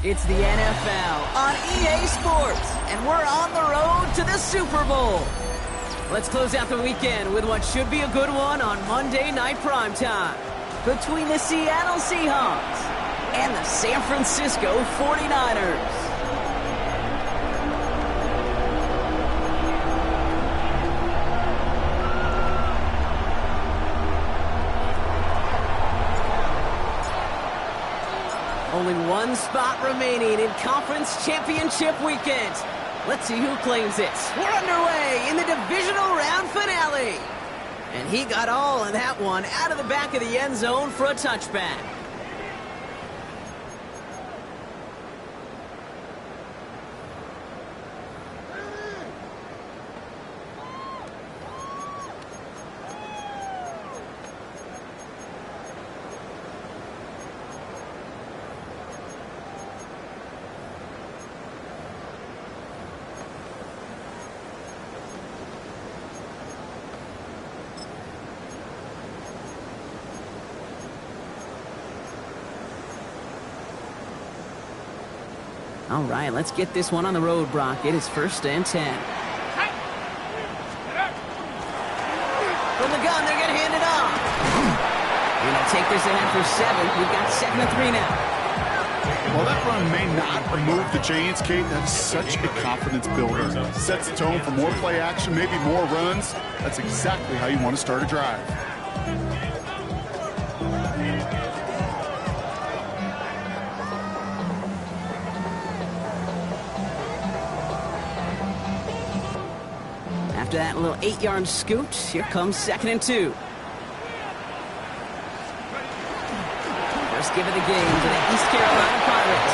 It's the NFL on EA Sports, and we're on the road to the Super Bowl. Let's close out the weekend with what should be a good one on Monday Night Primetime between the Seattle Seahawks and the San Francisco 49ers. Only one spot remaining in Conference Championship Weekend. Let's see who claims it. We're underway in the Divisional Round Finale. And he got all of that one out of the back of the end zone for a touchback. All right, let's get this one on the road, Brock. It is 1st and 10. From the gun, they're going to hand it off. Going to take this ahead for 7. We've got 2nd and 3 now. Well, that run may not remove the chains, Kate. That's such a confidence builder. Sets the tone for more play action, maybe more runs. That's exactly how you want to start a drive. After that little 8-yard scoot, here comes 2nd and 2. First give of the game to the East Carolina Pirates.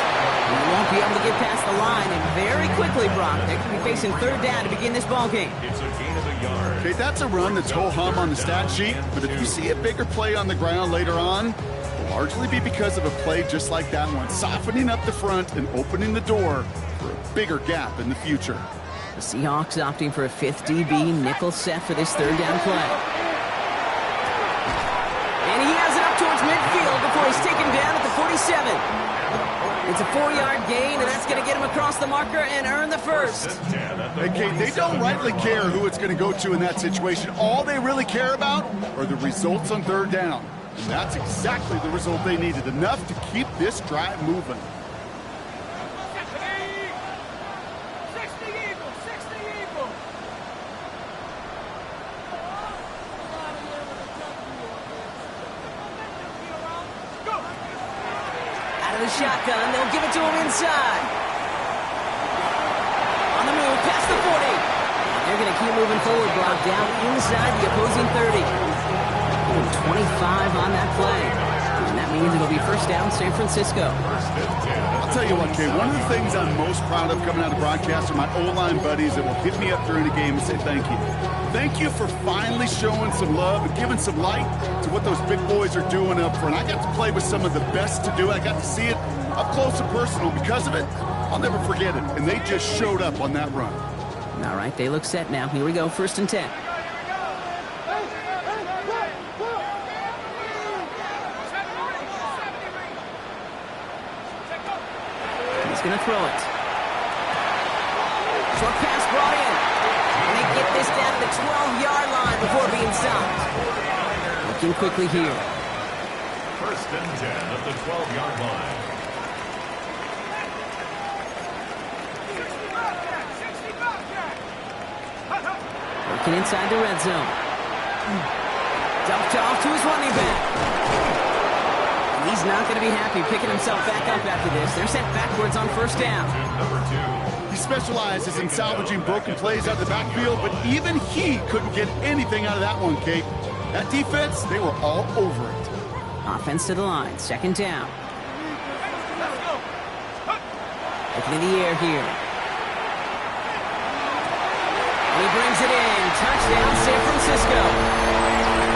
And they won't be able to get past the line, and very quickly, Brock, they could be facing 3rd down to begin this ballgame. It's a gain of a yard. Okay, that's a run that's ho-hum on the stat sheet, but if you see a bigger play on the ground later on, it'll largely be because of a play just like that one, softening up the front and opening the door for a bigger gap in the future. The Seahawks opting for a 5th DB nickel set for this 3rd down play. And he has it up towards midfield before he's taken down at the 47. It's a 4-yard gain, and that's going to get him across the marker and earn the first. Hey, Kate, they don't rightly care who it's going to go to in that situation. All they really care about are the results on 3rd down. And that's exactly the result they needed, enough to keep this drive moving. Shotgun, they'll give it to him inside. On the move, past the 40. They're going to keep moving forward, Brock, down inside the opposing 30. 25 on that play. And that means it'll be 1st down San Francisco. I'll tell you what, Kay, one of the things I'm most proud of coming out of broadcast are my O-line buddies that will hit me up during the game and say thank you. Thank you for finally showing some love and giving some light to what those big boys are doing up front. I got to play with some of the best to do it. I got to see it up close and personal. Because of it, I'll never forget it. And they just showed up on that run. All right, they look set now. Here we go, 1st and 10. He's going to throw it. Short pass brought in. And they get this down to the 12-yard line before being stopped. Looking quickly here. 1st and 10 at the 12-yard line. Working inside the red zone. Dumped off to his running back. And he's not going to be happy picking himself back up after this. They're sent backwards on first down. Number 2. He specializes in salvaging broken plays out of the backfield, but even he couldn't get anything out of that one, Kate. That defense, they were all over it. Offense to the line, second down. Looking in the air here. And he brings it in. Touchdown, San Francisco.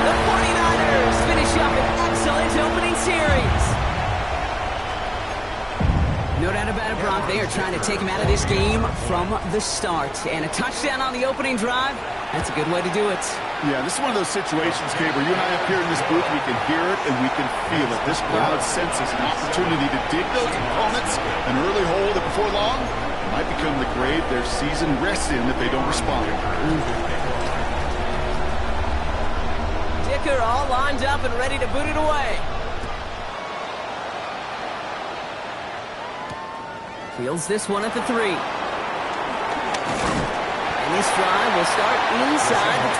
The 49ers finish up an excellent opening series. No doubt about it, Brock. They are trying to take him out of this game from the start. And a touchdown on the opening drive, that's a good way to do it. Yeah, this is one of those situations, Kate, where you and I up here in this booth, we can hear it and we can feel it. This crowd senses an opportunity to dig those opponents an early hole that before long might become the grave their season rests in if they don't respond. Dicker all lined up and ready to boot it away. Fields this one at the 3. And this drive will start inside the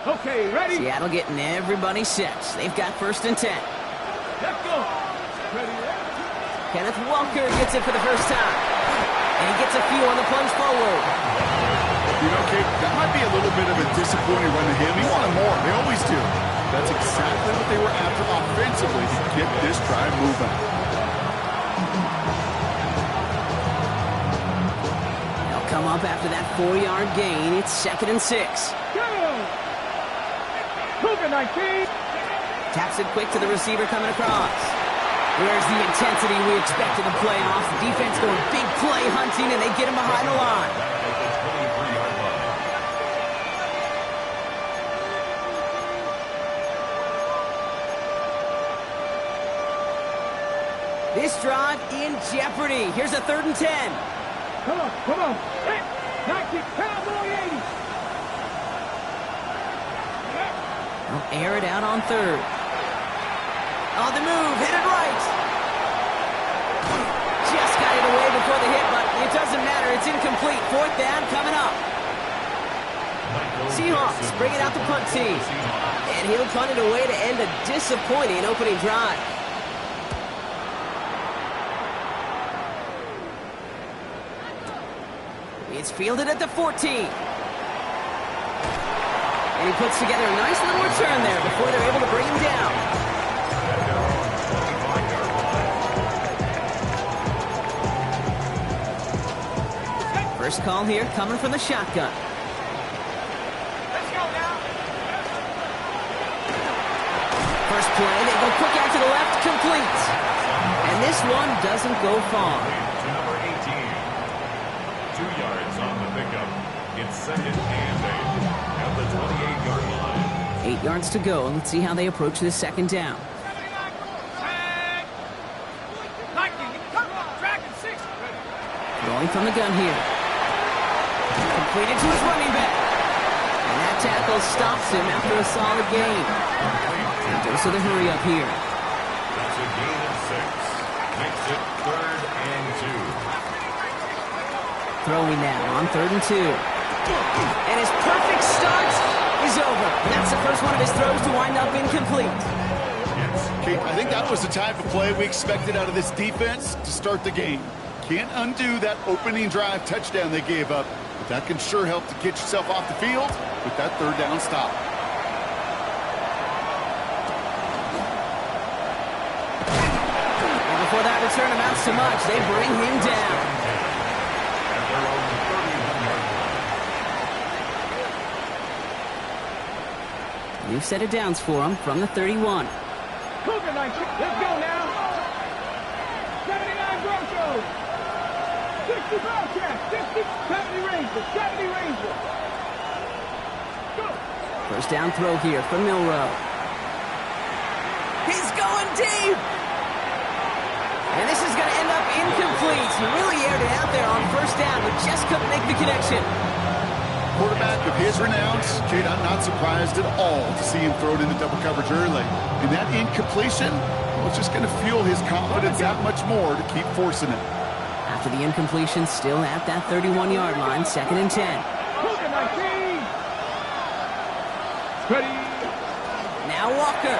25. Okay, ready? Seattle getting everybody set. They've got first and 10. Let's go. Ready? Kenneth Walker gets it for the first time. And he gets a few on the plunge forward. You know, Kate, that might be a little bit of a disappointing run to him. He wanted more. They always do. That's exactly what they were after offensively to get this drive moving. They'll come up after that 4-yard gain. It's second and 6. Go! Move it, 19. Taps it quick to the receiver coming across. Where's the intensity we expect in the playoffs? The defense going big play hunting, and they get him behind the line. This drive in jeopardy. Here's a 3rd and 10. Come on, come on. Hey, 19, Cowboy 80. They'll air it out on 3rd. On the move, hit it right. Just got it away before the hit, but it doesn't matter. It's incomplete. 4th down coming up. Seahawks bring it out the punt team. And he'll punt it away to end a disappointing opening drive. It's fielded at the 14. And he puts together a nice little return there before they're able to bring him down. First call here coming from the shotgun. Let's go now. First play, they go quick out to the left, complete. And this one doesn't go far. To number 18. 2 yards on the pickup. It's second and 8 at the 28-yard line. 8 yards to go. Let's see how they approach this second down. Going from the gun here. Completed to his running back. And that tackle stops him after a solid gain. And dose of the hurry up here. That's a gain of 6. Makes it 3rd and 2. Throwing now on 3rd and 2. And his perfect start is over. That's the first one of his throws to wind up incomplete. Kate, I think that was the type of play we expected out of this defense to start the game. Can't undo that opening drive touchdown they gave up, but that can sure help to get yourself off the field with that 3rd down stop. And before that return amounts to much, they bring him down. At their own 31-yard line. New set of downs for him from the 31. Cougar 19. Let's go now. 79 Broncos. 60 Bobcats. 60. 70 Rangers. 70 Rangers. Go. First down throw here from Milrow. He's going deep. And this is going to end up incomplete. He really aired it out there on first down, but just couldn't make the connection. Quarterback of his renown, Kate, I'm not surprised at all to see him throw it into double coverage early. And that incompletion Well, it's just going to fuel his confidence that much more to keep forcing it. After the incompletion, still at that 31-yard line, 2nd and 10. Ready. Now Walker.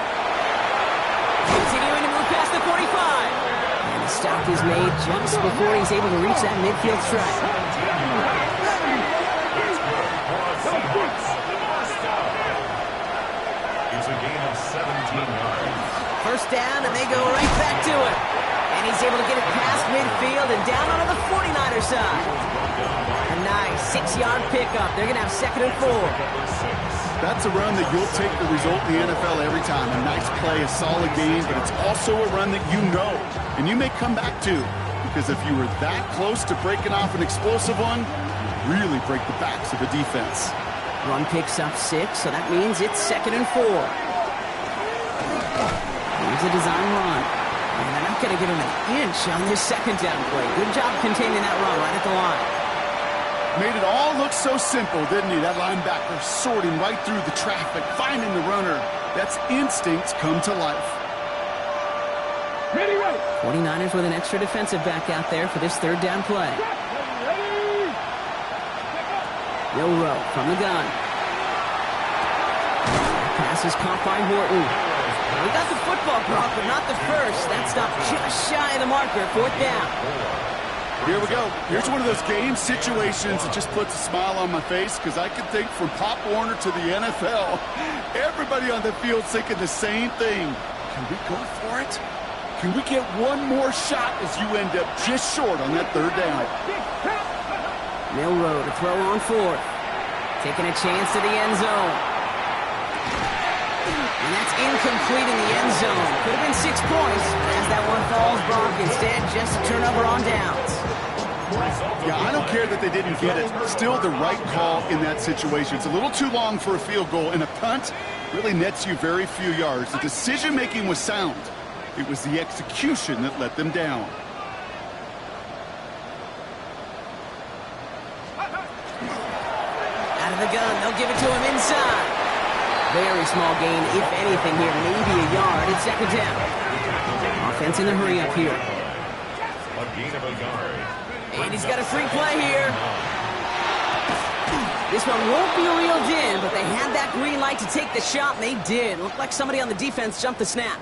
Continuing to move past the 45. And the stop is made just before he's able to reach that midfield strike. It's a gain of 17 yards. First down, and they go right back to it. And he's able to get it past midfield and down onto the 49er side. A nice 6-yard pickup. They're going to have 2nd and 4. That's a run that you'll take the result in the NFL every time. A nice play, a solid game, but it's also a run that you know, and you may come back to, because if you were that close to breaking off an explosive one, you really break the backs of the defense. Run picks up 6, so that means it's 2nd and 4. Here's a design run. And they're not going to give him an inch on this 2nd down play. Good job containing that run right at the line. Made it all look so simple, didn't he? That linebacker sorting right through the traffic, finding the runner. That's instincts come to life. Ready, ready. 49ers with an extra defensive back out there for this 3rd down play. Milrow from the gun. Pass is caught by Horton. We got the football, Brock, but not the first. That stop just shy of the marker. 4th down. Here we go. Here's one of those game situations that just puts a smile on my face, because I can think from Pop Warner to the NFL, everybody on the field thinking the same thing. Can we go for it? Can we get one more shot as you end up just short on that 3rd down? Milrow to throw on 4th. Taking a chance to the end zone. And that's incomplete in the end zone. Could have been 6 points, but as that one falls, Brock, instead just a turnover on downs. Yeah, I don't care that they didn't get it. Still the right call in that situation. It's a little too long for a field goal, and a punt really nets you very few yards. The decision-making was sound. It was the execution that let them down. Out of the gun, they'll give it to him inside. Very small gain, if anything here, maybe a yard. It's 2nd down. Offense in the hurry up here. A gain of a yard. And he's got a free play here. This one won't be reeled in, but they had that green light to take the shot, and they did. Looked like somebody on the defense jumped the snap.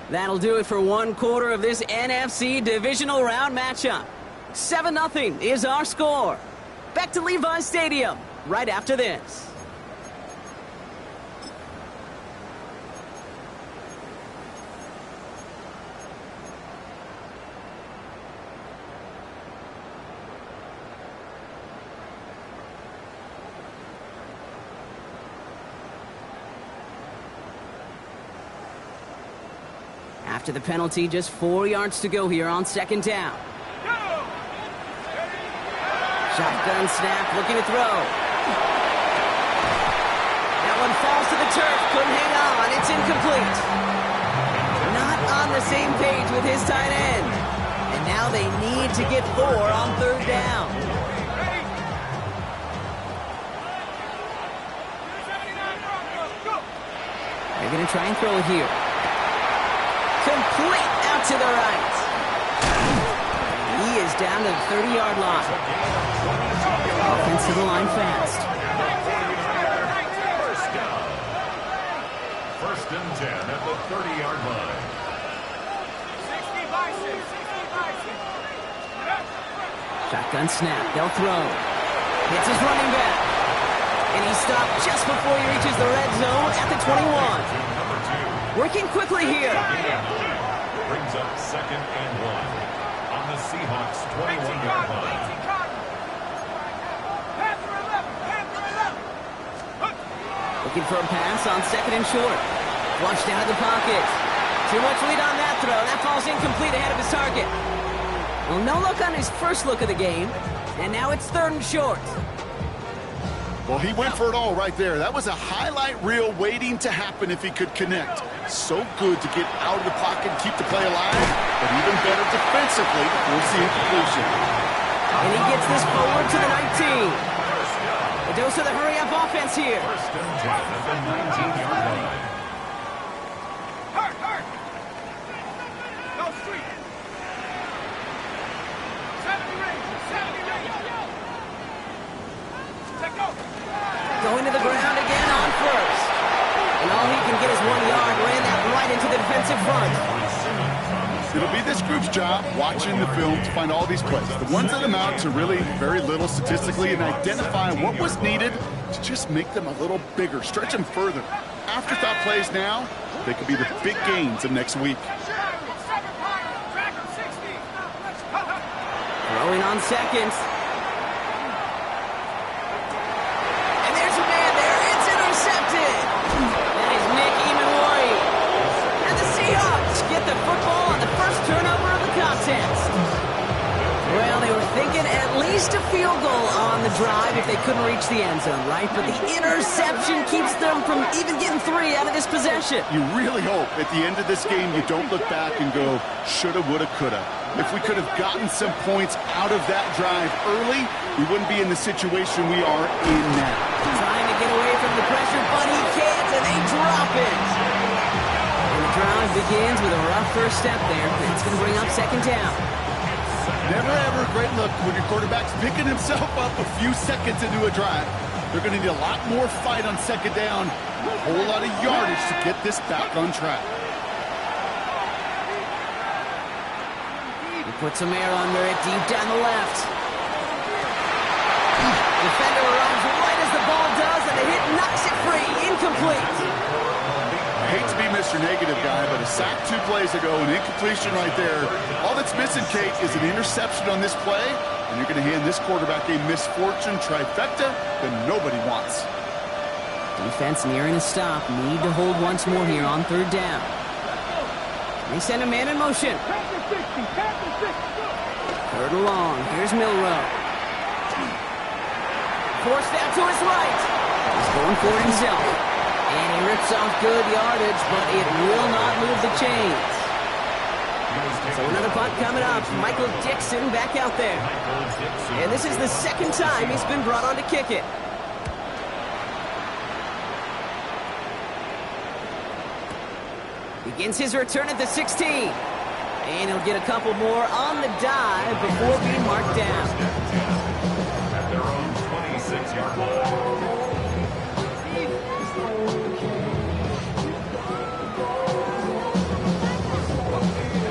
That'll do it for 1 quarter of this NFC Divisional Round matchup. 7-0 is our score. Back to Levi's Stadium right after this. After the penalty, just 4 yards to go here on 2nd down. Shotgun snap, looking to throw. That one falls to the turf, couldn't hang on, it's incomplete. Not on the same page with his tight end. And now they need to get 4 on 3rd down. They're going to try and throw it here. Complete out to the right. He is down to the 30-yard line. Offense to the line fast. First and 10 at the 30-yard line. Shotgun snap. They'll throw. Hits his running back. And he stopped just before he reaches the red zone at the 21. Working quickly here. Brings up 2nd and 1 on the Seahawks 21-yard line. Looking for a pass on 2nd and short. Flushed out of the pocket. Too much lead on that throw. That falls incomplete ahead of his target. Well, no look on his first look of the game. And now it's 3rd and short. Well, he went for it all right there. That was a highlight reel waiting to happen if he could connect. So good to get out of the pocket and keep the play alive, but even better defensively to force the incompletion. And he gets this forward to the 19. A dose of the hurry-up offense here. First and 10 at the 19-yard line. to the ground again on first. And all he can get is 1 yard. Ran that right into the defensive front. It'll be this group's job watching the film to find all these plays. The ones that amount to really very little statistically and identify what was needed to just make them a little bigger, stretch them further. Afterthought plays now, they could be the big gains of next week. Throwing on seconds. And there's a man there. It's intercepted. That is Nick Emanwari. And the Seahawks get the football on the first turnover of the contest. Well, they were thinking at least a field goal on the drive if they couldn't reach the end zone, right? But the interception keeps them from even getting 3 out of this possession. You really hope at the end of this game you don't look back and go, shoulda, woulda, coulda. If we could have gotten some points out of that drive early, we wouldn't be in the situation we are in now. Trying to get away from the pressure, but he can't, and they drop it. And the drive begins with a rough first step there. It's going to bring up second down. Never ever a great look when your quarterback's picking himself up a few seconds into a drive. They're going to need a lot more fight on second down, a whole lot of yardage to get this back on track. He puts some air under it, deep down the left. Defender runs right as the ball does, and the hit knocks it free. Incomplete. I hate to be Mr. Negative guy, but a sack 2 plays ago, an incompletion right there. All that's missing, Kate, is an interception on this play, and you're going to hand this quarterback a misfortune trifecta that nobody wants. Defense nearing a stop. Need to hold once more here on third down. They send a man in motion. Third and long. Here's Milrow. Forced out to his right. He's going for it himself. And he rips off good yardage, but it will not move the chains. So another punt coming up. Michael Dixon back out there. And this is the second time he's been brought on to kick it. Begins his return at the 16. And he'll get a couple more on the dive before being marked down. At their own 26-yard line.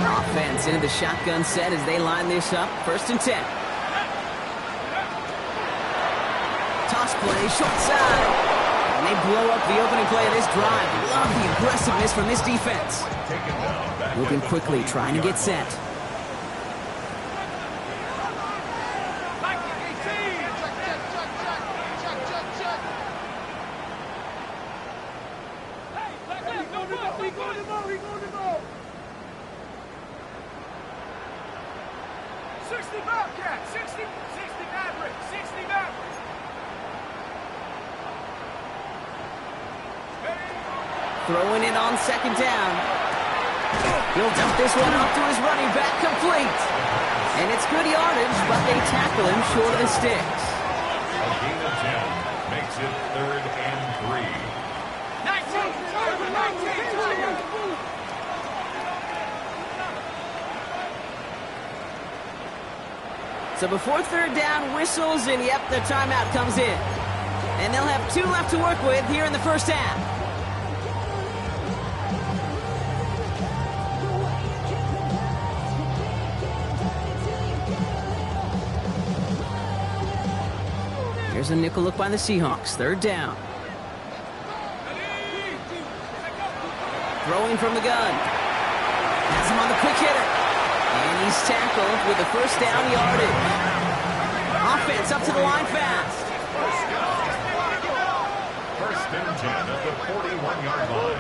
Offense into the shotgun set as they line this up. First and 10. Toss play, short side. And they blow up the opening play of this drive. Love the aggressiveness from this defense. Moving quickly, trying to get set. Throwing it on second down. He'll dump this one off to his running back, complete. And it's good yardage, but they tackle him short of the sticks. A gain of 10 makes it 3rd and 3. 19. So before third down whistles, and yep, the timeout comes in. And they'll have 2 left to work with here in the first half. Here's a nickel look by the Seahawks. Third down. Throwing from the gun. Has him on the quick hitter. And he's tackled with the first down yardage. Offense up to the line fast. First and 10 at the 41-yard line.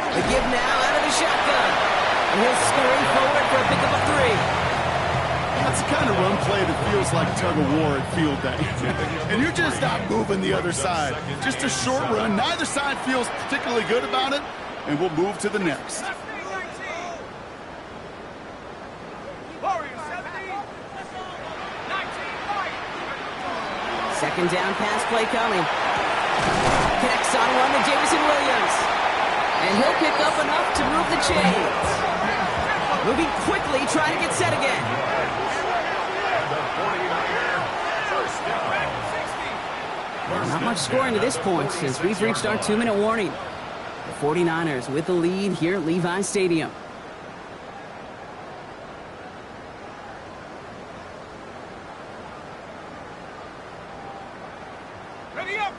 The give now out of the shotgun. And he'll scurry forward for a pickup of 3. That's the kind of run play that feels like tug-of-war at field day. And you're just not moving the other side. Just a short run. Neither side feels particularly good about it. And we'll move to the next. Second down pass play coming. Connects on one to Jameson Williams. And he'll pick up enough to move the chains. Moving quickly, trying to get set again. Well, not much scoring to this point since we've reached our 2-minute warning. The 49ers with the lead here at Levi Stadium.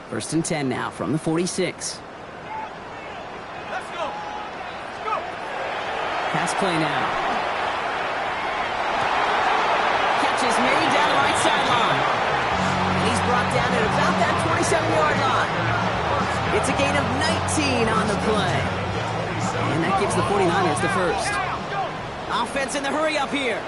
First and 10 now from the 46. Let's go. Let's go. Pass play now. Catch is made down the right sideline. And he's brought down at about that 27-yard line. It's a gain of 19 on the play. And that gives the 49ers the first. Offense in the hurry up here.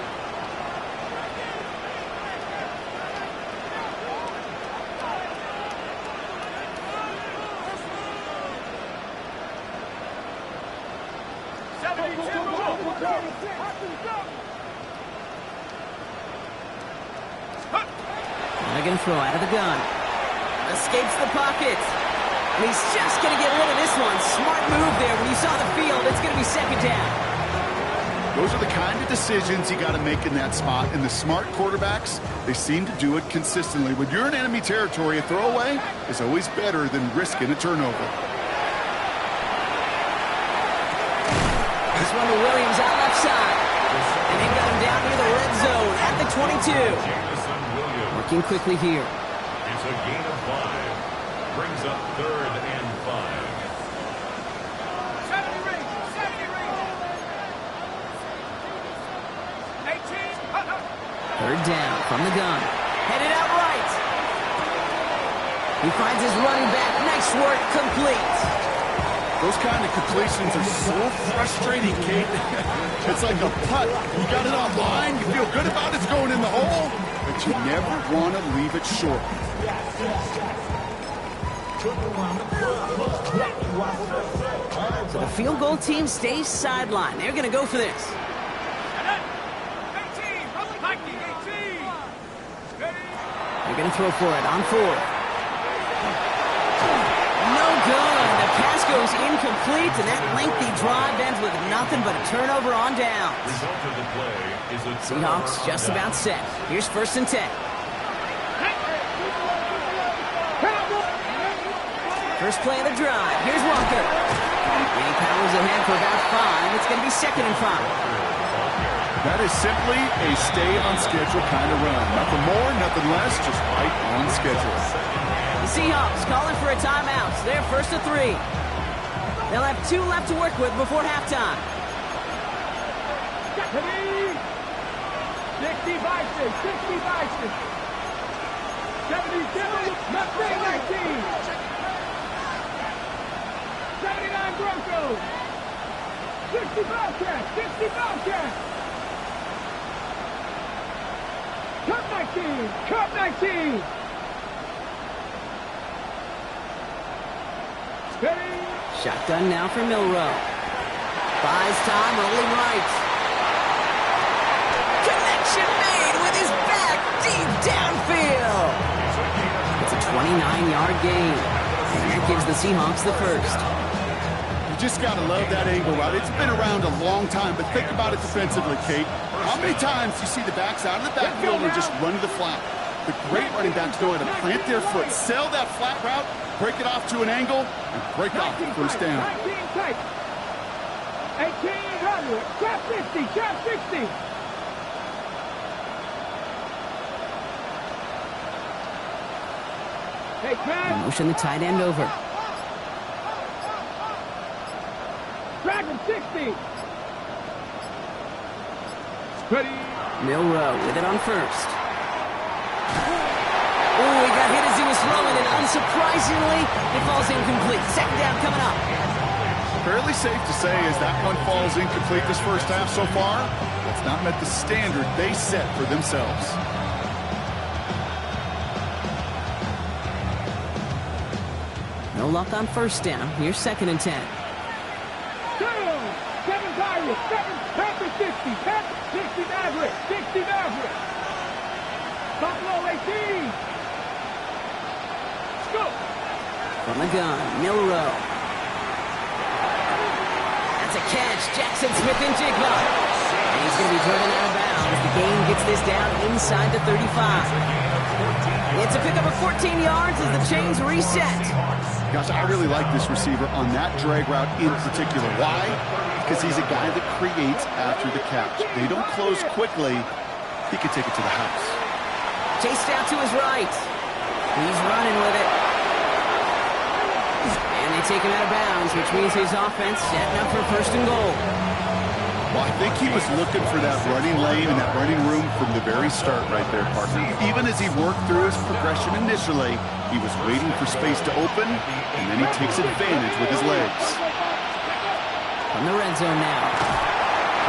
They're going to throw out of the gun. Escapes the pocket. And he's just going to get rid of this one. Smart move there. When you saw the field, it's going to be second down. Those are the kind of decisions you got to make in that spot. And the smart quarterbacks, they seem to do it consistently. When you're in enemy territory, a throwaway is always better than risking a turnover. This one to Williams out left side. And they've got him down near the red zone at the 22. Working quickly here. It's a gain of 5. Brings up 3rd and 5. 70 range. 70 range. 18. Third down from the gun. Headed out right. He finds his running back. Nice work. Complete. Those kind of completions are so frustrating, Kate. It's like a putt. You got it on line. You feel good about it. It's going in the hole. But you never want to leave it short. So the field goal team stays sidelined. They're going to go for this. 18. Hiking 18. They're going to throw for it on 4th. No good. The pass goes incomplete, and that lengthy drive ends with nothing but a turnover on downs. Result of the play is a Seahawks just about set. Here's 1st and 10. First play of the drive. Here's Walker. He powers ahead for about 5. It's going to be 2nd and 5. That is simply a stay-on-schedule kind of run. Nothing more, nothing less, just right on schedule. The Seahawks calling for a timeout. So they're 1st and 3. They'll have 2 left to work with before halftime. 60 Bison. 60 Bison. 77. Mustang 19. 79 Broncos. 60 Bobcats. 60 Bobcats. Cup 19. Cup 19. Shotgun now for Milrow. Buys time, rolling right. Connection made with his back deep downfield. It's a 29-yard gain. And that gives the Seahawks the first. You just got to love that angle route. It's been around a long time, but think about it defensively, Kate. How many times do you see the backs out of the backfield and just run to the flat? The great running backs know how to plant their foot, sell that flat route, break it off to an angle, and break off the first down. 1800, trap 50, trap 60. Hey, Craig. Motion the tight end over. Dragon 60. Ready. Milrow with it on 1st. Oh, he got hit as he was throwing, and unsurprisingly, it falls incomplete. 2nd down coming up. Fairly safe to say as that one falls incomplete this first half so far, it's not met the standard they set for themselves. No luck on 1st down. Here's 2nd and 10. Down. 7 Tigers. 7 Panthers 60. Panthers 60 Mavericks. 60 Mavericks. Buffalo 18. Let's go. From the gun, Milrow. catch. Jackson Smith and Jigba. And he's going to be driven out of bounds. The game gets this down inside the 35. It's a pickup of 14 yards as the chains reset. Gosh, I really like this receiver on that drag route in particular. Why? Because he's a guy that creates after the catch. They don't close quickly. He could take it to the house. Chased out to his right. He's running with it. And they take him out of bounds, which means his offense setting up for first and goal. Well, I think he was looking for that running lane and that running room from the very start right there, partner. Even as he worked through his progression initially, he was waiting for space to open, and then he takes advantage with his legs. From the red zone now.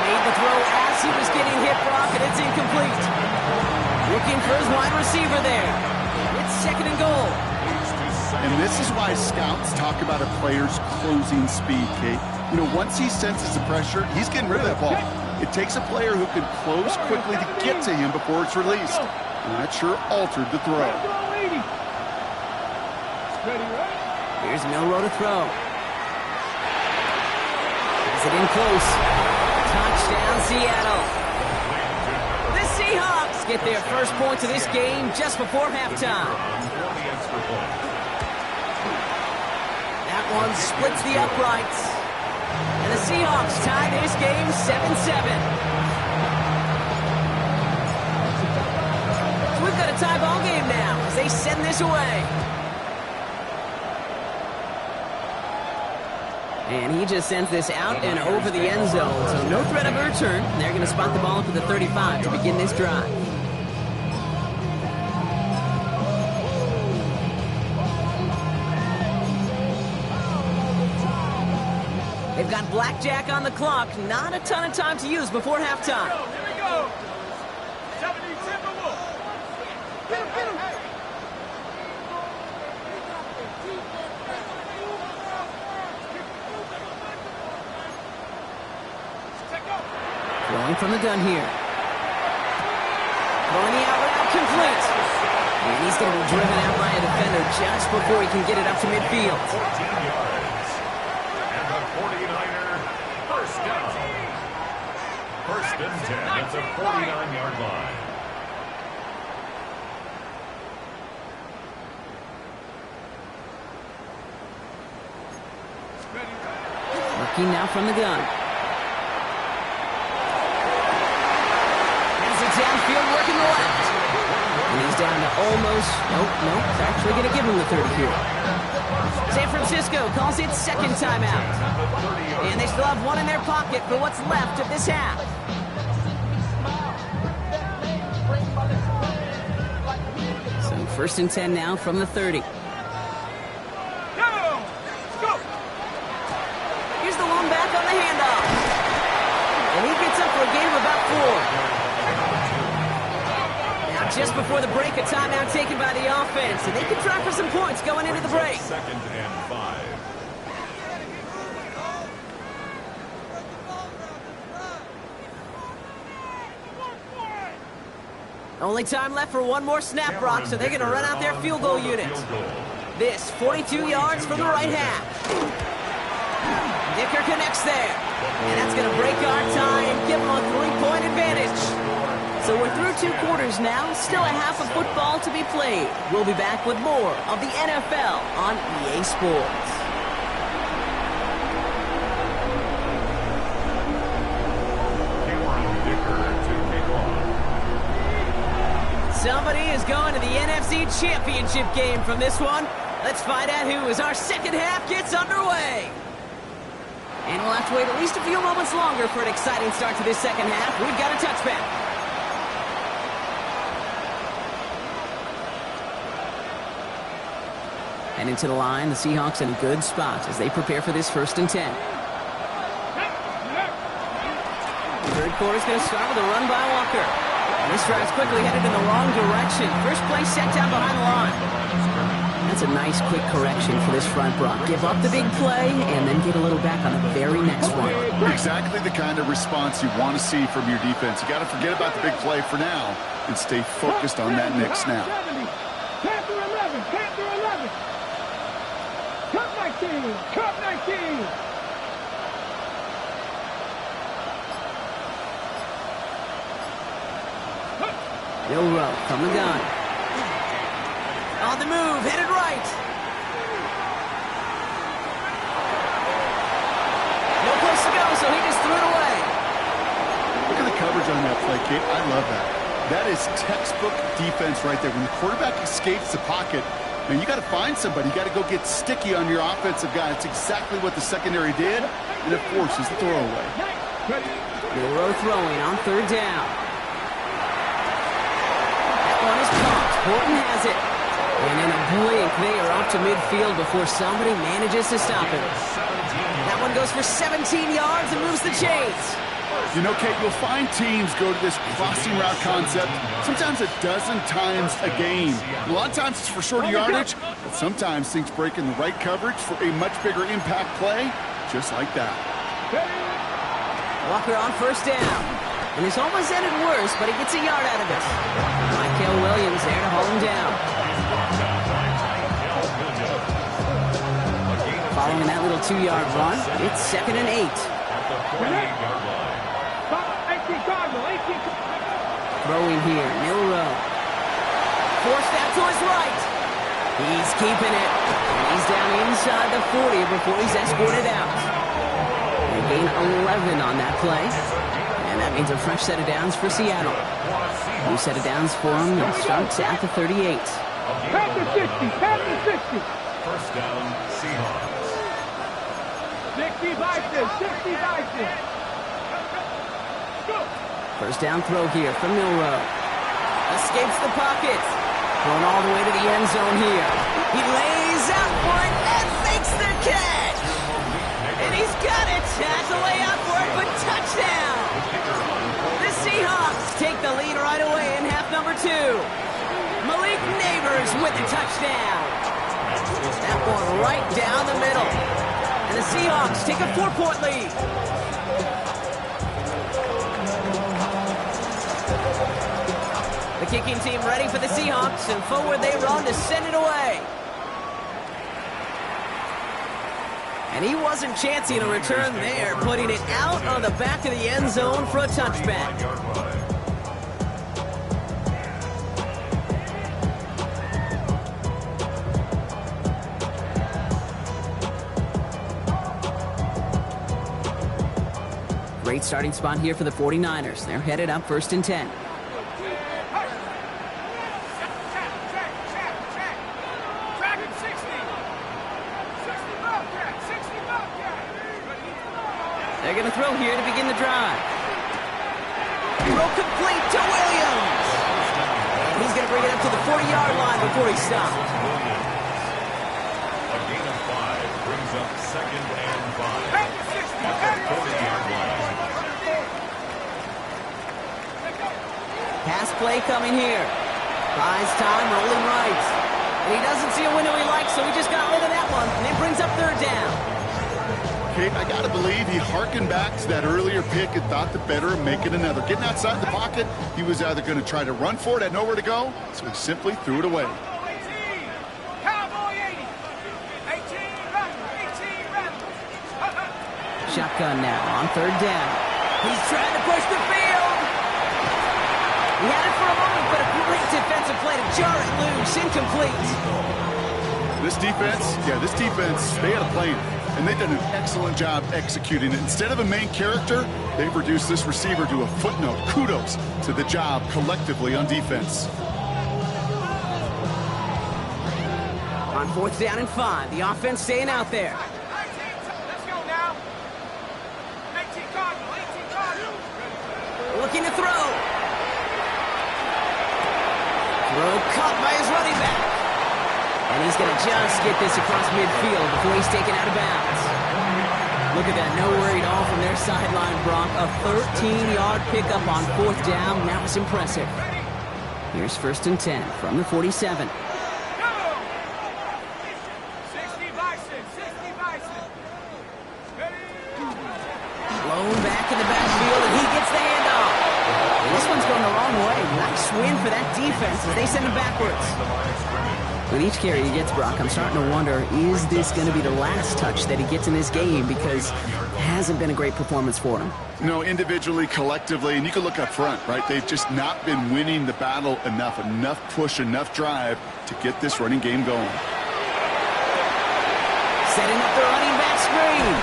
Made the throw as he was getting hit, Brock, and it's incomplete. Looking for his wide receiver there. It's second and goal. And this is why scouts talk about a player's closing speed, Kate. You know, once he senses the pressure, he's getting rid of that ball. It takes a player who can close quickly to get to him before it's released. And that sure altered the throw. Here's Milroe to throw. Has it in close. Touchdown, Seattle. The Seahawks get their first points of this game just before halftime. That one splits the uprights. And the Seahawks tie this game 7-7. So we've got a tie ball game now as they send this away. And he just sends this out and over the end zone. So no threat of a return. They're going to spot the ball up to the 35 to begin this drive. They've got blackjack on the clock. Not a ton of time to use before halftime. Here we go. 70 Timberwolves. Get him, get him. Throwing from the gun here. Throwing the out route complete. And he's going to be driven out by a defender just before he can get it up to midfield. 14 yards. And the 49er first down. First and 10 at the 49-yard line. Working now from the gun. Has it downfield, working the left. And he's down to almost, nope, it's actually going to give him the 30 here. San Francisco calls it second timeout. And they still have one in their pocket for what's left of this half. So first and 10 now from the 30. Here's the one back on the handoff. And he gets up for a gain of about 4. Now just before the break, a timeout taken by the offense. And they can try for some points going into the break. Second and 5. Only time left for one more snap, Brock, so they're going to run out their field goal unit. This, 42 yards from the right half. Dicker connects there. And that's going to break our tie and give them a 3-point advantage. So we're through 2 quarters now. Still a half of football to be played. We'll be back with more of the NFL on EA Sports. Somebody is going to the NFC Championship game from this one. Let's find out who as our second half gets underway. And we'll have to wait at least a few moments longer for an exciting start to this second half. We've got a touchback. And into the line, the Seahawks in a good spot as they prepare for this first and 10. The third quarter is going to start with a run by Walker. And this drive's quickly headed in the wrong direction. First play set down behind the line. That's a nice quick correction for this front, Brock. Give up the big play and then get a little back on the very next one. Exactly the kind of response you want to see from your defense. You got to forget about the big play for now and stay focused on that next snap. Panther 11, Panther 11. Cup 19, Cup 19. Milrow from the gun. On the move, headed right. No place to go, so he just threw it away. Look at the coverage on that play, Kate. I love that. That is textbook defense right there. When the quarterback escapes the pocket, man, you got to find somebody. You got to go get sticky on your offensive guy. That's exactly what the secondary did, and it forces the throwaway. Milrow throwing on third down. That one is pumped. Horton has it. And in a blink, they are up to midfield before somebody manages to stop him. That one goes for 17 yards and moves the chains. You know, Kate, you'll find teams go to this crossing route concept sometimes a dozen times a game. A lot of times it's for shorter yardage, but sometimes things break in the right coverage for a much bigger impact play, just like that. Walker on first down. And this almost ended worse, but he gets a yard out of it. Michael Williams there to haul him down. Following that little 2-yard run, it's 2nd and 8. Throwing here, Milrow. Forced out to his right. He's keeping it. And he's down inside the 40 before he's escorted out. They gain 11 on that play. And that means a fresh set of downs for Seattle. New set of downs for him. It starts at the 38. Pass the 60. Pass the 60. First down, Seahawks. 60 Vikings. 60 Vikings. First down throw here from Milrow. Escapes the pocket. Going all the way to the end zone here. He lays out for it and makes the catch. And he's got it. Has a way out for it, but touchdown. The Seahawks take the lead right away in half number 2. Malik Neighbors with the touchdown. That one right down the middle. And the Seahawks take a 4-point lead. The kicking team ready for the Seahawks, and forward they run to send it away. And he wasn't chancing a return there, putting it out on the back of the end zone for a touchback. Great starting spot here for the 49ers. They're headed up 1st and 10. They're going to throw here to begin the drive. Throw complete to Williams. He's going to bring it up to the 40-yard line before he stops. A gain of 5 brings up 2nd and 5. At the 40-yard line. Pass play coming here. Buys time, rolling right. And he doesn't see a window he likes, so he just got rid of that one. And it brings up 3rd down. Kate, I got to believe he harkened back to that earlier pick and thought the better of making another. Getting outside the pocket, he was either going to try to run for it, had nowhere to go, so he simply threw it away. Shotgun now on 3rd down. He's trying to push the field. He had it for a moment, but a great defensive play to jar it loose. Incomplete. This defense, they had a plan, and they've done an excellent job executing it. Instead of a main character, they've reduced this receiver to a footnote. Kudos to the job collectively on defense. On 4th down and 5, the offense staying out there. Looking to throw. Throw caught by his running back. And he's going to just get this across midfield before he's taken out of bounds. Look at that, no worry at all from their sideline, Brock. A 13-yard pickup on 4th down. That was impressive. Here's 1st and 10 from the 47. Blown back in the backfield, and he gets the handoff. And this one's going the wrong way. Nice win for that defense as they send him backwards. With each carry he gets, Brock, I'm starting to wonder, is this going to be the last touch that he gets in this game? Because it hasn't been a great performance for him. No, individually, collectively, and you can look up front, right? They've just not been winning the battle enough push, enough drive to get this running game going. Setting up the running back screen.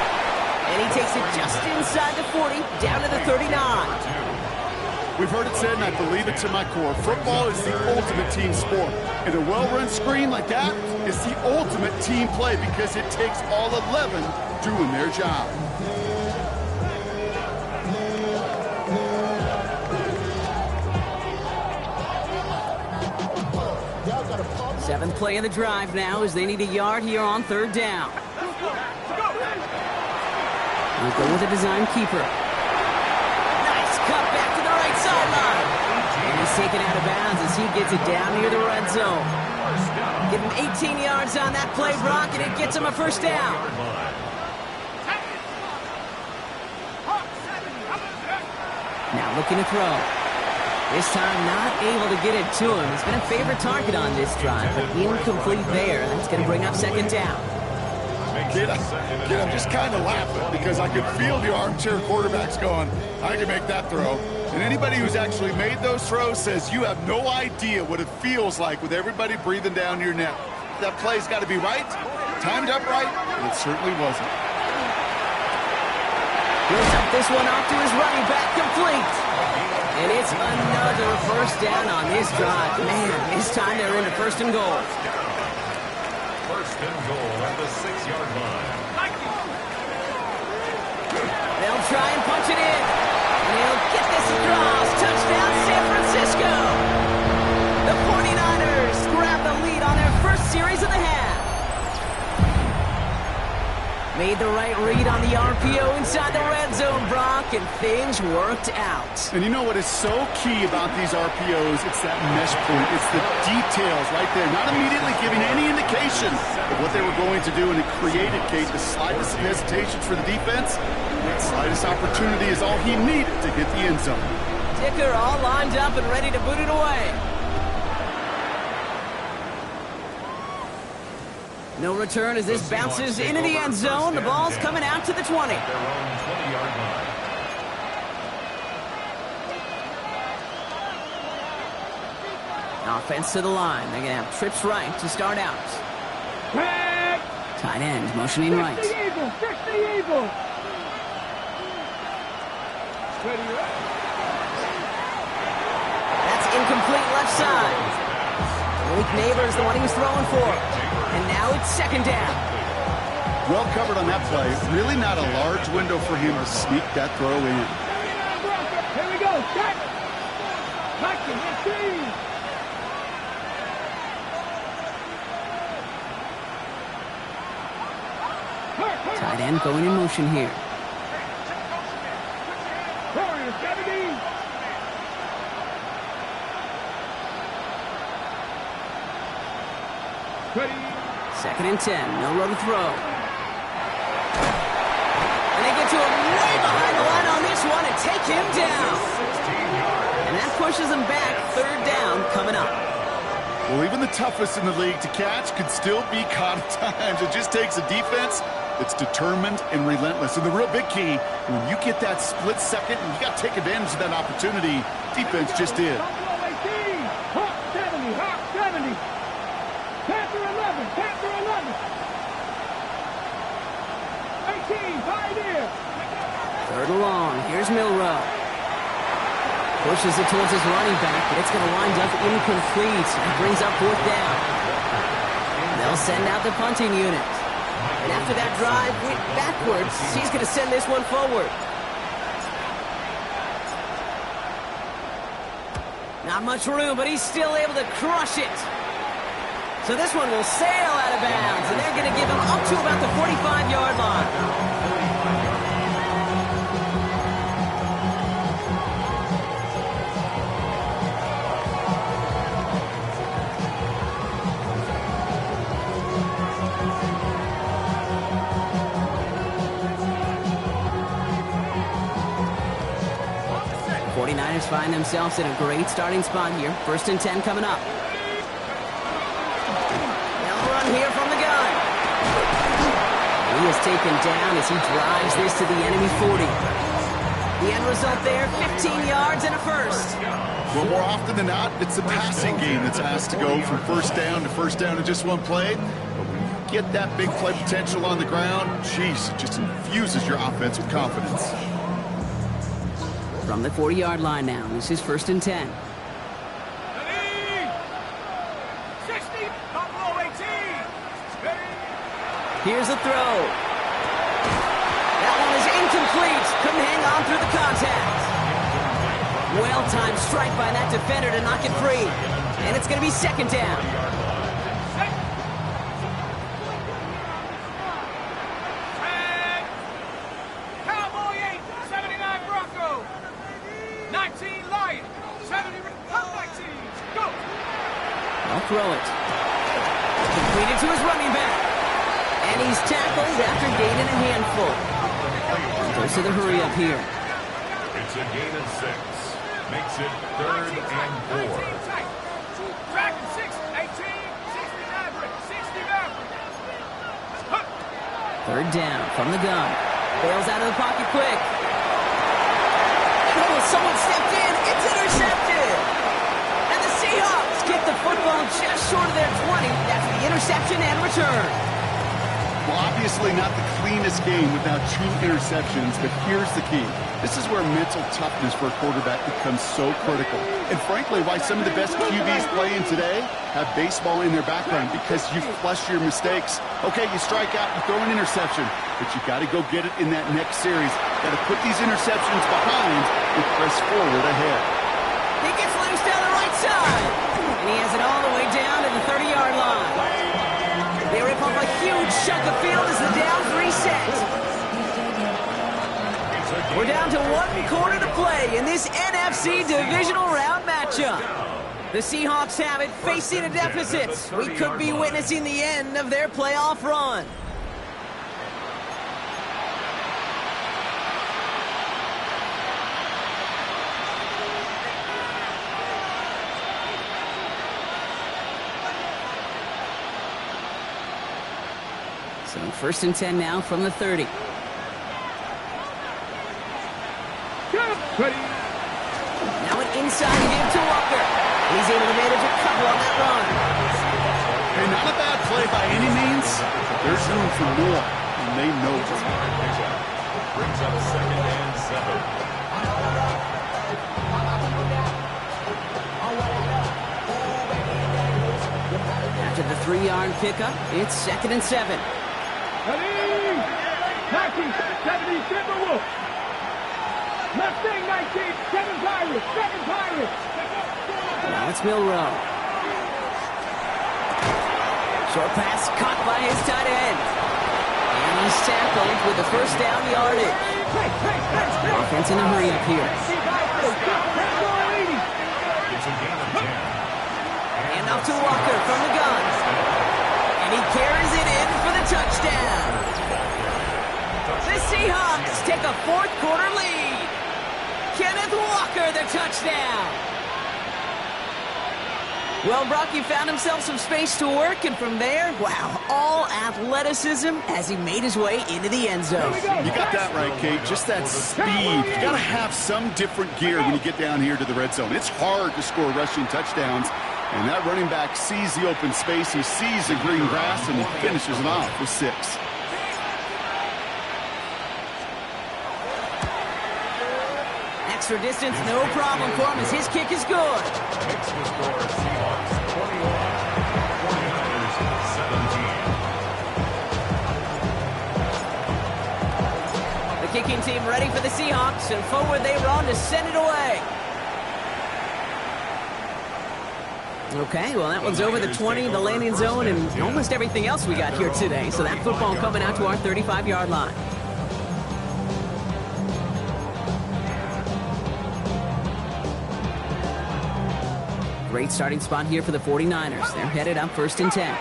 And he takes it just inside the 40, down to the 39. We've heard it said, and I believe it to my core, football is the ultimate team sport. And a well-run screen like that is the ultimate team play because it takes all 11 doing their job. Seventh play of the drive now as they need a yard here on third down. We'll go with a design keeper. Nice cut back to the right sideline. And he's taken out of bounds as he gets it down near the red zone. Give him 18 yards on that play, Brock, and it gets him a first down. Now looking to throw. This time not able to get it to him. He's been a favorite target on this drive, but incomplete there. That's going to bring up second down. Kid, I'm just kind of laughing because I could feel the armchair quarterbacks going, I can make that throw. And anybody who's actually made those throws says you have no idea what it feels like with everybody breathing down your neck. That play's got to be right, timed up right, and it certainly wasn't. He'll dump this one off to his running back, complete. And it's another first down on this drive. Man, this time they're into first and goal. First and goal at the 6-yard line. They'll try and punch it in. And he'll get this across. Touchdown, San Francisco. The 49ers grab the lead on their first series of the half. Made the right read on the RPO inside the red zone, Brock, and things worked out. And you know what is so key about these RPOs? It's that mesh point. It's the details right there. Not immediately giving any indication of what they were going to do, and it created, Kate, the slightest hesitations for the defense. That slightest opportunity is all he needed to hit the end zone. Dicker all lined up and ready to boot it away. No return as this bounces into the end zone. The ball's coming out to the 20. Their own 20-yard line. Offense to the line. They're going to have trips right to start out. Tight end motioning right. Fix the eagle! Fix the eagle! That's incomplete left side. Malik Neighbors, the one he was throwing for. And now it's second down. Well covered on that play. Really not a large window for him to sneak that throw in. Here we go. Cut. Tight end going in motion here. Second and 10. No room to throw. And they get to him way behind the line on this one and take him down. And that pushes him back. Third down coming up. Well, even the toughest in the league to catch could still be caught at times. It just takes a defense that's determined and relentless. And the real big key, when you get that split second, and you got to take advantage of that opportunity, defense just did. Hawk 70, Hawk 70. Panther 11, Panther 11. 18, Pioneer. Third and long. Here's Milrow. Pushes it towards his running back, but it's going to wind up incomplete. That brings up fourth down. They'll send out the punting unit. And after that drive went backwards, he's going to send this one forward. Not much room, but he's still able to crush it. So this one will sail out of bounds, and they're going to give him up to about the 45-yard line. 49ers find themselves in a great starting spot here. 1st and 10 coming up. They'll run here from the gun. He is taken down as he drives this to the enemy 40. The end result there, 15 yards and a first. Well, more often than not, it's the passing game that's asked to go from first down in just one play. But when you get that big play potential on the ground, geez, it just infuses your offense with confidence. From the 40-yard line now, this is 1st and 10. 60, Buffalo 18. Here's a throw. That one is incomplete. Couldn't hang on through the contact. Well-timed strike by that defender to knock it free. And it's going to be 2nd down. Cowboy 8, 79 Bronco. 19 Lion, 70 19. Go. I'll throw it. Completed to his running back. And he's tackled after gaining a handful. Goes to the hurry-up here. It's a gain of 6. Makes it 3rd and 4. Dragon 6, 18, 60 Maverick, 60 Maverick. 3rd down from the gun. Bails out of the pocket quick. Oh, someone stepped in. It's intercepted. And the Seahawks kick the football just short of their 20. That's the interception and return. Well, obviously not the cleanest game without 2 interceptions, but here's the key. This is where mental toughness for a quarterback becomes so critical. And frankly, why some of the best QBs playing today have baseball in their background, because you flush your mistakes. Okay, you strike out, you throw an interception, but you got to go get it in that next series. Got to put these interceptions behind and press forward ahead. He gets loose down the right side. And he has it all the way down to the 30-yard line. They rip off a huge chunk of field as the down 3 set. We're down to 1 quarter to play in this NFC Divisional Round matchup. The Seahawks have it, facing a deficit. We could be witnessing the end of their playoff run. So 1st and 10 now from the 30. Now an inside give to Walker. He's able to manage a couple on that run. Hey, not a bad play by any means. There's room for more, and they know it. Brings up 2nd and 7. After the 3-yard pickup, it's 2nd and 7. 70 Timberwolves. Mustang 19, 7 Pirates, 7 Pirates. Now it's Milrow. Short pass caught by his tight end. And he's tackled with the 1st down yardage. Offense in a hurry-up here. It's a gain of 10. And off to Walker from the gun. And he carries it in for the touchdown. The Seahawks take a 4th quarter lead. Kenneth Walker, the touchdown. Well, Brock, he found himself some space to work, and from there, wow, all athleticism as he made his way into the end zone. You got that right, Kate. Just that speed. You got to have some different gear when you get down here to the red zone. It's hard to score rushing touchdowns, and that running back sees the open space. He sees the green grass, and he finishes it off with 6. Extra distance, no problem for him as his kick is good. Makes the score Seahawks 21, 49ers 17. The kicking team ready for the Seahawks, and forward they run to send it away. Okay, well, that one's over the 20, the landing zone, and almost everything else we got here today. So that football coming out to our 35-yard line. Great starting spot here for the 49ers. They're headed up 1st and 10.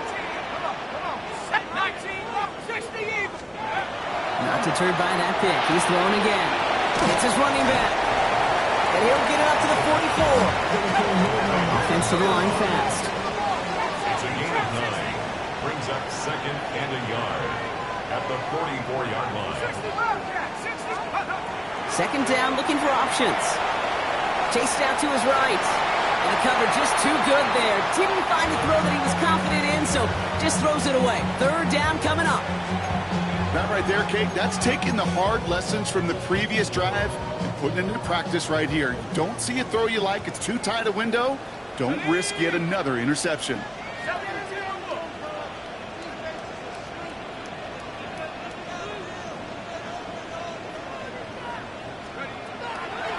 Not deterred by that pick. He's throwing again. It's his running back. And he'll get it up to the 44. Offensive line fast. It's a gain of 9. Brings up second and a yard at the 44-yard line. Second down, looking for options. Chased out to his right. And the cover just too good there. Didn't find a throw that he was confident in, so just throws it away. Third down coming up. That right there, Kate, that's taking the hard lessons from the previous drive and putting it into practice right here. You don't see a throw you like, it's too tight a window. Don't risk yet another interception.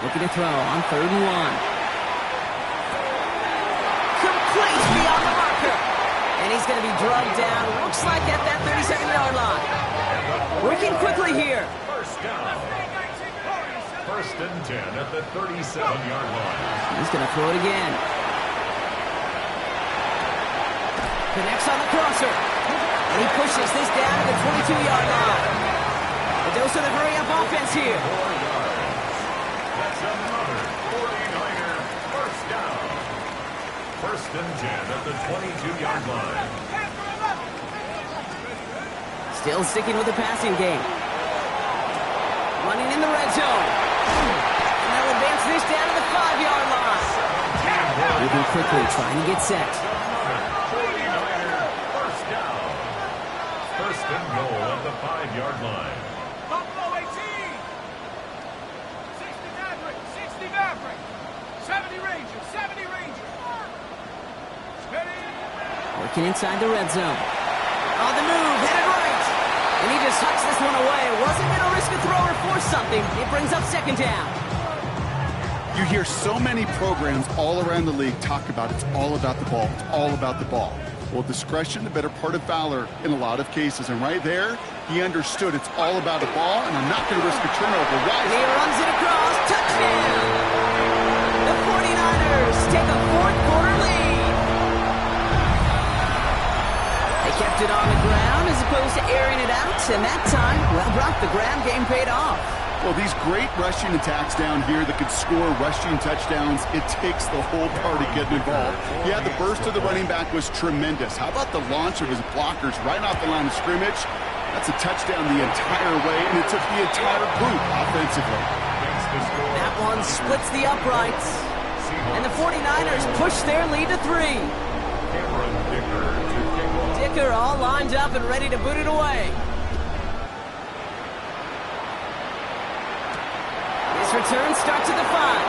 Looking to throw on 3rd and 1. Complete beyond the marker. And he's going to be drugged down. Looks like at that 37-yard line. Working quickly here. First down. First and 10 at the 37-yard line. He's going to throw it again. Connects on the crosser. And he pushes this down to the 22-yard line. A dose of the hurry-up offense here. 4 yards. That's another 49er first down. First and 10 at the 22-yard line. Still sticking with the passing game. Running in the red zone. And they'll advance this down to the 5-yard line. Moving quickly, trying to get set. 49er first down. First and goal at the 5-yard line. Buffalo 18. 60 Maverick. 60 Maverick. 70 Rangers. 70 Rangers. Ready? Working inside the red zone. On the move, headed right. And he just hucks this one away. Wasn't going to risk a throw or force something. It brings up second down. You hear so many programs all around the league talk about it's all about the ball. It's all about the ball. Well, discretion, the better part of valor in a lot of cases. And right there, he understood it's all about the ball, and I'm not going to risk a turnover. Why? He runs it across. Touchdown! The 49ers take a fourth-quarter lead. They kept it on the ground as opposed to airing it out, and that time, well, Brock, the ground game paid off. Well, these great rushing attacks down here that could score rushing touchdowns, it takes the whole party getting involved. Yeah, the burst of the running back was tremendous. How about the launch of his blockers right off the line of scrimmage? That's a touchdown the entire way, and it took the entire group offensively. That one splits the uprights. And the 49ers push their lead to 3. Dicker all lined up and ready to boot it away. This return starts at the 5.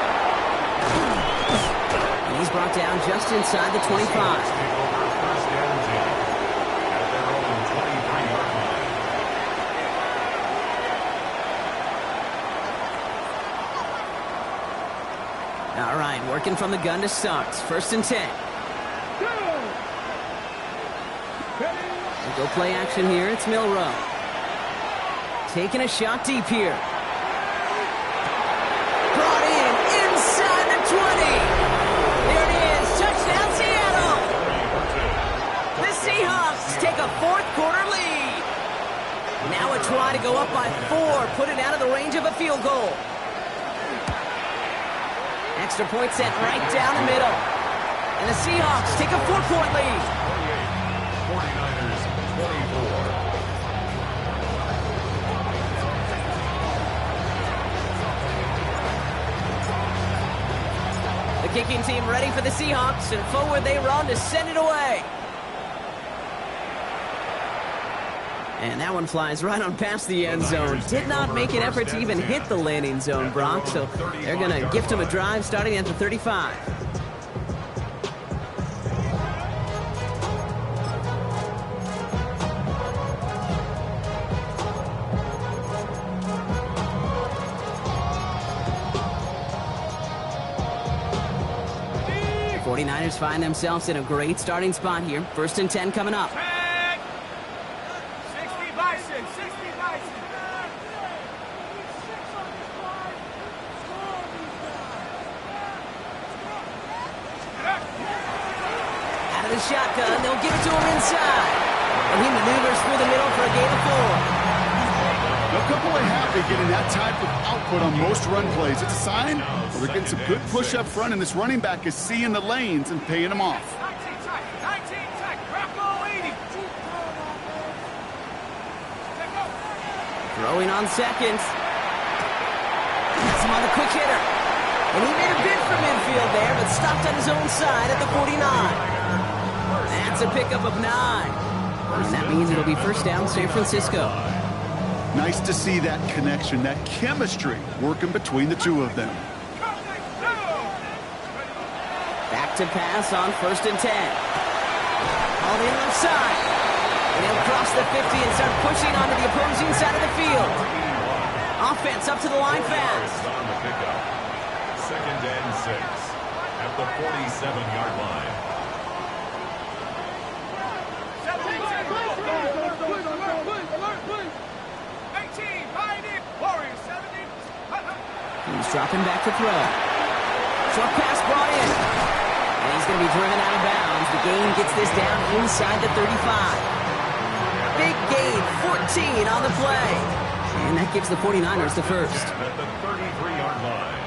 And he's brought down just inside the 25. All right, working from the gun to start. First and 10. We'll go play action here. It's Milrow. Taking a shot deep here. Brought in inside the 20. There it is. Touchdown, Seattle. The Seahawks take a fourth-quarter lead. Now a try to go up by 4. Put it out of the range of a field goal. Extra point sent right down the middle. And the Seahawks take a 4-point lead. 49ers 24. The kicking team ready for the Seahawks, and forward they run to send it away. And that one flies right on past the end zone. Did not make an effort to even hit the landing zone, Brock, so they're going to gift him a drive starting at the 35. The 49ers find themselves in a great starting spot here. First and 10 coming up. Shotgun, they'll give it to him inside. And he maneuvers through the middle for a gain of 4. No couple ain't happy getting that type of output on most run plays. It's a sign that they're getting some good push up front, and this running back is seeing the lanes and paying them off. 19 tackle, Bracco 80. Throwing on seconds. Has him on the quick hitter. And he made a bid for midfield there, but stopped on his own side at the 49. That's a pickup of 9. And that means it'll be first down San Francisco. Nice to see that connection, that chemistry working between the two of them. Back to pass on 1st and 10. All the left side. And he'll cross the 50 and start pushing onto the opposing side of the field. Offense up to the line fast. On the pickup. 2nd and 6 at the 47-yard line. He's dropping back to throw. Short pass brought in. And he's going to be driven out of bounds. The gain gets this down inside the 35. Big gain, 14 on the play. And that gives the 49ers the first. At the 33-yard line.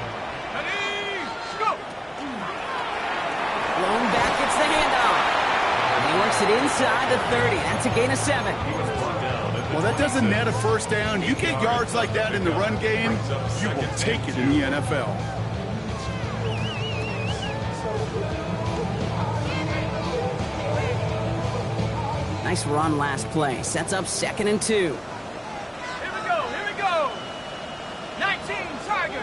Blown back, gets the handoff. And he works it inside the 30. That's a gain of 7. Well, that doesn't net a first down. You get yards like that in the run game, you will take it in the NFL. Nice run last play. Sets up 2nd and 2. Here we go. 19 Tiger.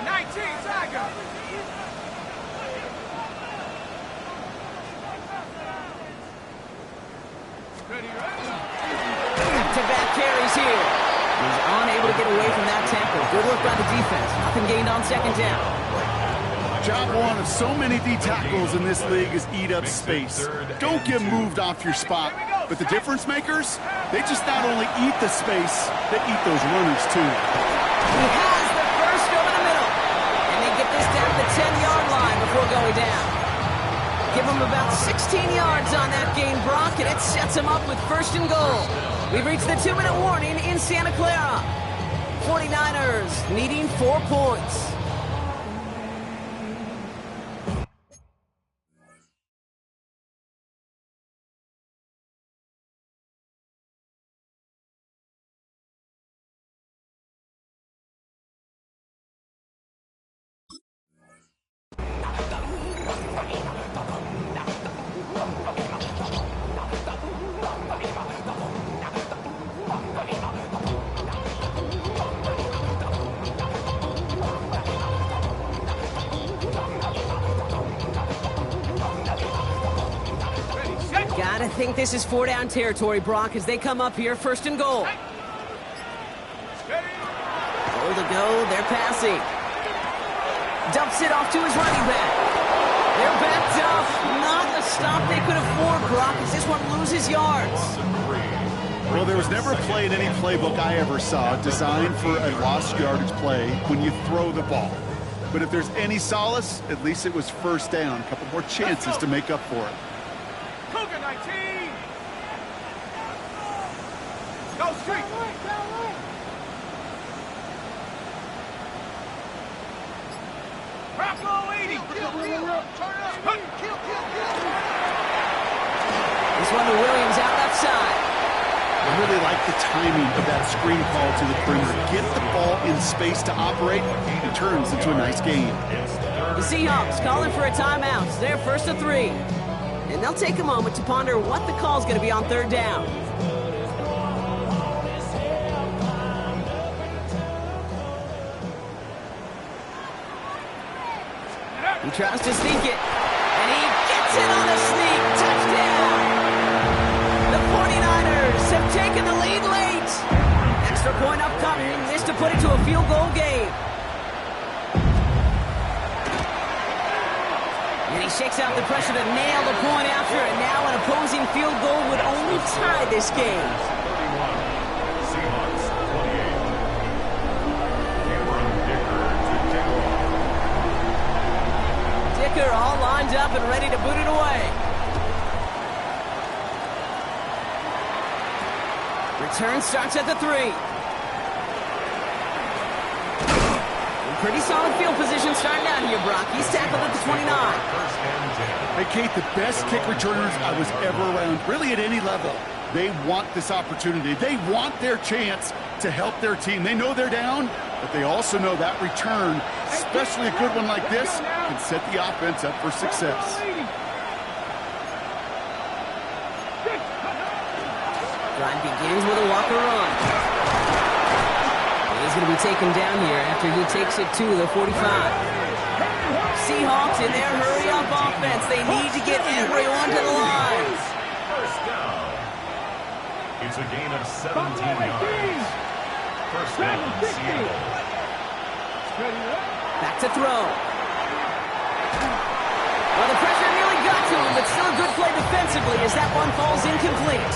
Back-to-back carries here. He's unable to get away from that tackle. Good work by the defense. Nothing gained on 2nd down. Job one of so many D tackles in this league is eat up space. Don't get moved off your spot. But the difference makers, they just not only eat the space, they eat those runners too. He has the first over the middle. And they get this down to the 10-yard line before going down. Give him about 16 yards on that gain, Brock, and it sets him up with 1st and goal. We've reached the 2-minute warning in Santa Clara. 49ers needing 4 points. I think this is 4-down territory, Brock, as they come up here, 1st and goal. Goal to go, they're passing. Dumps it off to his running back. They're backed up. Not the stop they could afford, Brock, as this one loses yards. Well, there was never a play in any playbook I ever saw designed for a lost yardage play when you throw the ball. But if there's any solace, at least it was 1st down. A couple more chances to make up for it. Cougar 19. Go street. Bracco 80. This one to Williams out left side. I really like the timing of that screen call to the perimeter. Get the ball in space to operate. It turns into a nice game. The Seahawks calling for a timeout. They're 1st and 3. And they'll take a moment to ponder what the call's going to be on 3rd down. He tries to sneak it, and he gets it on a sneak. Touchdown! The 49ers have taken the lead late. Extra point upcoming. This to put it to a field goal game. And he shakes out the pressure to nail the point after, and now an opposing field goal would only tie this game. 31. Seahawks 28. Cameron Dicker to kick off. Dicker all lined up and ready to boot it away. Return starts at the 3. Pretty solid field position starting out here, Brock. He's tackled at the 29. First and 10. Hey, Kate, the best kick returners I was ever around, really at any level. They want this opportunity. They want their chance to help their team. They know they're down, but they also know that return, especially a good one like this, can set the offense up for success. Drive begins with a walker run. He's going to be taken down here after he takes it to the 45. Seahawks in their hurry-up offense. They need to get everyone to the lines. First down. It's a gain of 17 yards. First down, Seattle. Back to throw. Well, the pressure nearly got to him, but still a good play defensively as that one falls incomplete.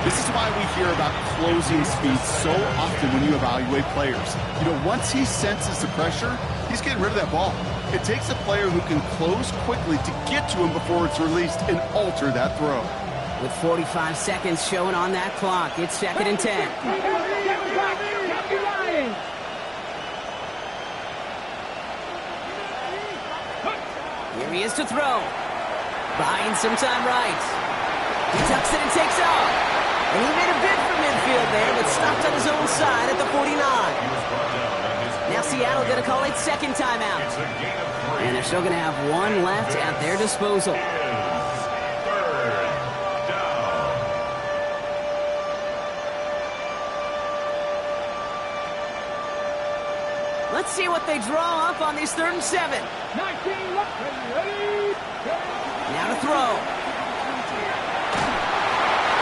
This is why we hear about closing speed so often when you evaluate players. You know, once he senses the pressure, he's getting rid of that ball. It takes a player who can close quickly to get to him before it's released and alter that throw. With 45 seconds showing on that clock, it's 2nd and 10. Here he is to throw. Buying some time right. He tucks it and takes off. And he made a bid for midfield there, but stopped on his own side at the 49. Now Seattle going to call its second timeout. And they're still going to have one left at their disposal. Third down. Let's see what they draw up on these 3rd and 7. 19, ready. Now to throw.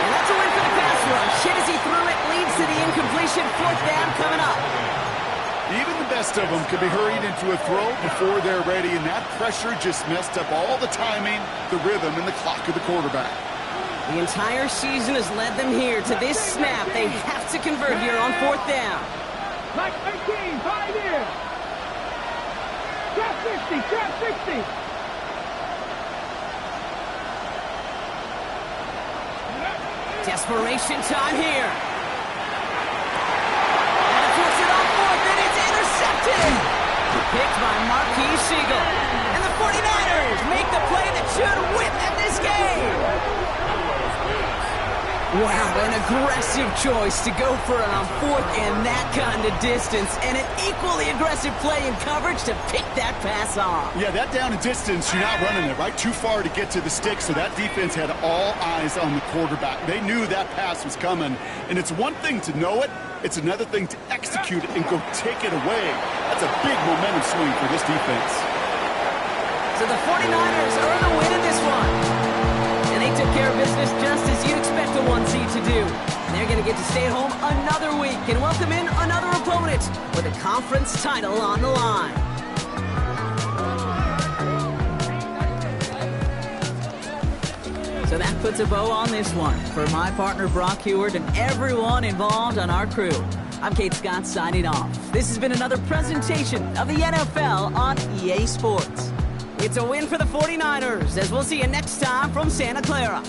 And that's a win for the pass rush. Hit as he threw it, leads to the incompletion. 4th down coming up. Even the best of them could be hurried into a throw before they're ready, and that pressure just messed up all the timing, the rhythm, and the clock of the quarterback. The entire season has led them here to this snap. They have to convert here on 4th down. Like 18, 5 here. Trap 60, trap 60. Desperation time here. And puts it on 4th, and it's intercepted. Picked by Marquis Siegel. And the 49ers make the play that should win them this game. Wow, an aggressive choice to go for it on 4th and that kind of distance. And an equally aggressive play in coverage to pick that pass off. Yeah, that down and distance, you're not running it, right? Too far to get to the stick, so that defense had all eyes on the quarterback. They knew that pass was coming, and it's one thing to know it, it's another thing to execute it and go take it away. That's a big momentum swing for this defense. So the 49ers earn a win in this one. And they took care of business just as you'd expect a 1 seed to do. And they're going to get to stay at home another week and welcome in another opponent with a conference title on the line. So that puts a bow on this one. For my partner Brock Heward and everyone involved on our crew, I'm Kate Scott signing off. This has been another presentation of the NFL on EA Sports. It's a win for the 49ers, as we'll see you next time from Santa Clara.